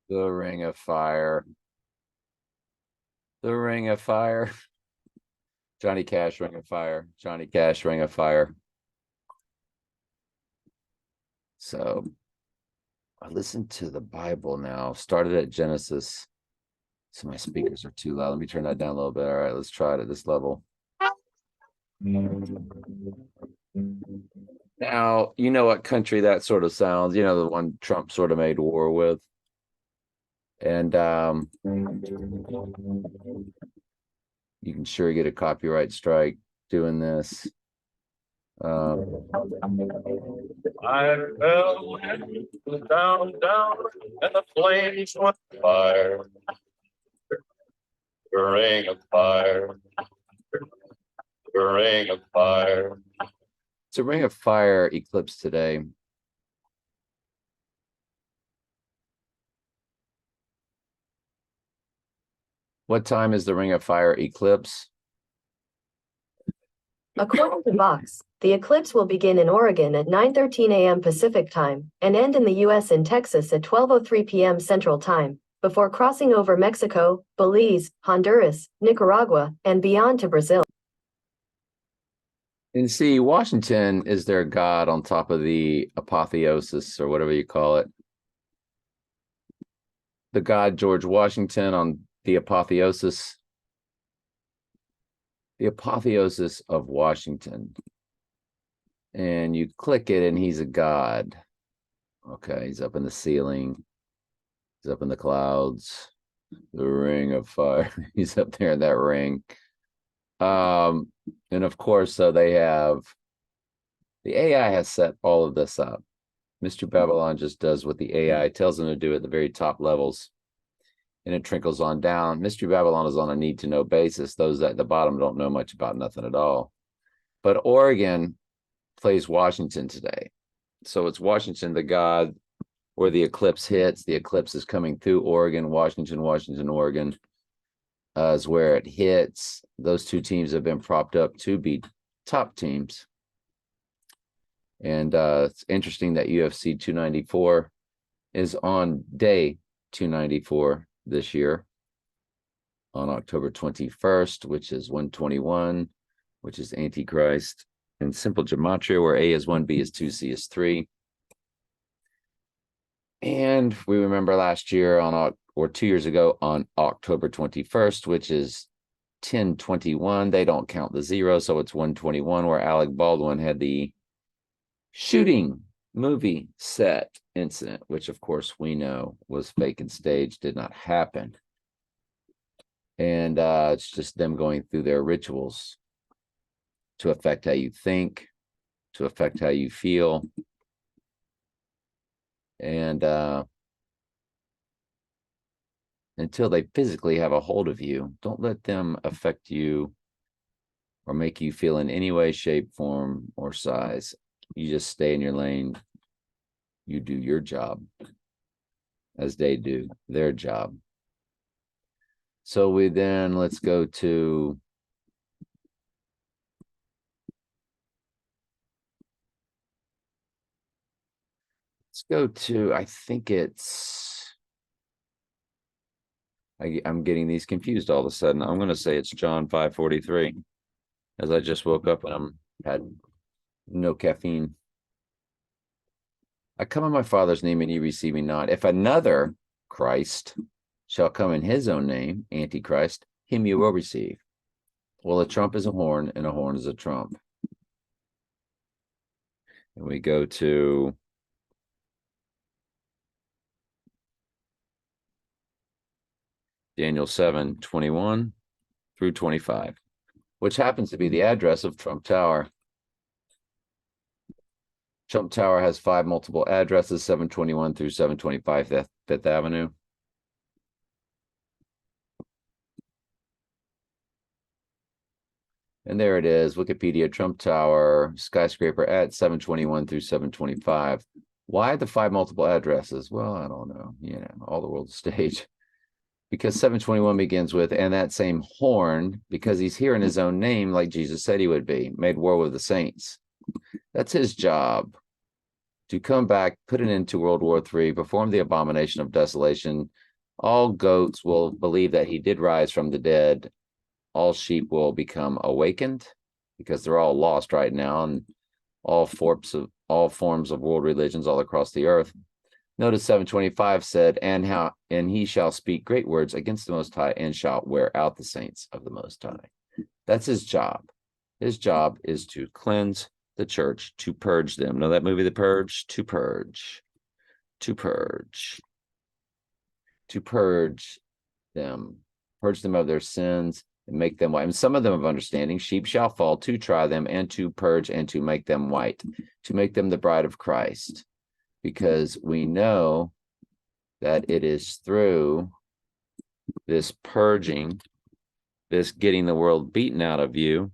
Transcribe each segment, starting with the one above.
The Ring of Fire. The Ring of Fire. Johnny Cash, Ring of Fire. Johnny Cash, Ring of Fire. So I listened to the Bible now. Started at Genesis. So my speakers are too loud. Let me turn that down a little bit. All right, let's try it at this level. Now, you know what country that sort of sounds, the one Trump sort of made war with. And you can sure get a copyright strike doing this. I fell down, and the flames went fire. Ring of fire. Ring of fire. It's a Ring of Fire eclipse today. What time is the Ring of Fire eclipse? According to Vox, the eclipse will begin in Oregon at 9:13 a.m. Pacific Time and end in the U.S. in Texas at 12:03 p.m. Central Time, before crossing over Mexico, Belize, Honduras, Nicaragua, and beyond to Brazil. And see, Washington is their god on top of the apotheosis, or whatever you call it. The god George Washington on the apotheosis. The apotheosis of Washington. And you click it and he's a god. Okay, he's up in the ceiling. He's up in the clouds. The Ring of Fire. He's up there in that ring. And of course, so they have the AI has set all of this up. Mystery Babylon just does what the AI tells them to do at the very top levels, and it trickles on down. Mystery Babylon is on a need-to-know basis. Those at the bottom don't know much about nothing at all. But Oregon plays Washington today. So it's Washington, the god, where the eclipse hits. The eclipse is coming through Oregon, Washington, Oregon. Is where it hits. Those two teams have been propped up to be top teams. And it's interesting that UFC 294 is on day 294 this year on October 21st, which is 121, which is Antichrist, and simple gematria, where A is 1, B is 2, C is 3. And we remember last year or 2 years ago on October 21st, which is 1021. They don't count the zero, so it's 121, where Alec Baldwin had the shooting movie set incident, which of course we know was fake and staged, did not happen. And it's just them going through their rituals to affect how you think, to affect how you feel. And until they physically have a hold of you, don't let them affect you or make you feel in any way, shape, form, or size. You just stay in your lane. You do your job as they do their job. So let's go to I think I'm getting these confused all of a sudden. I'm going to say it's John 5:43, as I just woke up and had no caffeine. I come in my Father's name and ye receive me not. If another Christ shall come in his own name, Antichrist, him you will receive. Well, a trump is a horn and a horn is a trump. And we go to Daniel 7:21 through 25, which happens to be the address of Trump Tower. Trump Tower has 5 multiple addresses, 721 through 725 Fifth Avenue. And there it is, Wikipedia, Trump Tower, skyscraper at 721 through 725. Why the 5 multiple addresses? Well, I don't know. All the world's stage. Because 721 begins with, and that same horn, because he's here in his own name, like Jesus said he would be, made war with the saints. That's his job. to come back, put an end to World War III, perform the abomination of desolation. All goats will believe that he did rise from the dead. All sheep will become awakened, because they're all lost right now, and all forms of world religions all across the earth. Notice 725 said, and he shall speak great words against the Most High, and shall wear out the saints of the Most High. That's his job. His job is to cleanse the church, to purge them. Know that movie, The Purge? To purge them, purge them of their sins, and make them white. And some of them of understanding, sheep shall fall, to try them, and to purge, and to make them white, to make them the bride of Christ. Because we know that it is through this purging, this getting the world beaten out of you.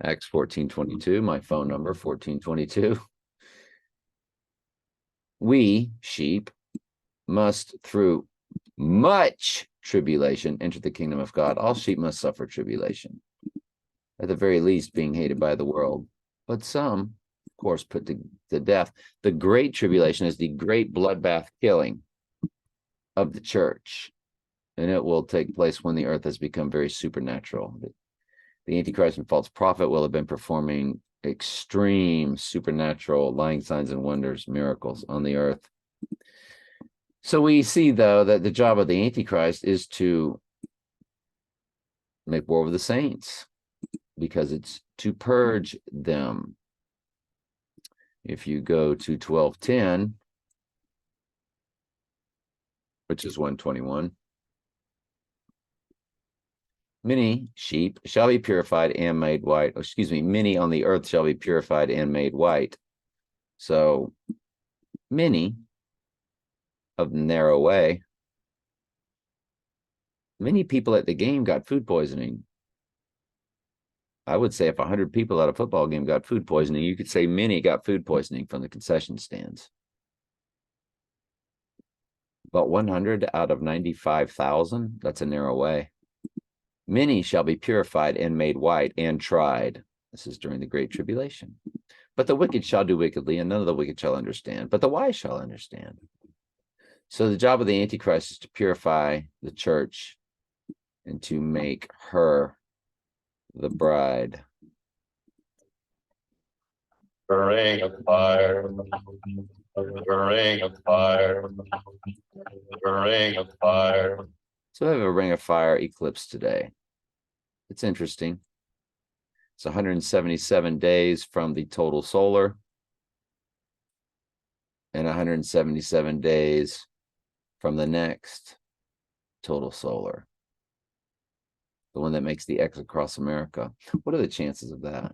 Acts 14:22, my phone number, 14:22. We, sheep, must through much tribulation enter the kingdom of God. All sheep must suffer tribulation, at the very least being hated by the world, but some, of course, put to death. The great tribulation is the great bloodbath killing of the church, and it will take place when the earth has become very supernatural. The Antichrist and false prophet will have been performing extreme supernatural lying signs and wonders, miracles on the earth. So we see, though, that the job of the Antichrist is to make war with the saints, because it's to purge them. If you go to 12:10, which is 121, many sheep shall be purified and made white. Oh, excuse me, many on the earth shall be purified and made white. So many of the narrow way. Many people at the game got food poisoning. I would say if 100 people at a football game got food poisoning, you could say many got food poisoning from the concession stands. But 100 out of 95,000, that's a narrow way. Many shall be purified and made white and tried. This is during the Great Tribulation. But the wicked shall do wickedly, and none of the wicked shall understand, but the wise shall understand. So the job of the Antichrist is to purify the church and to make her the bride. A ring of fire, a ring of fire, a ring of fire. So we have a ring of fire eclipse today. It's interesting. It's 177 days from the total solar and 177 days from the next total solar, the one that makes the X across America. What are the chances of that?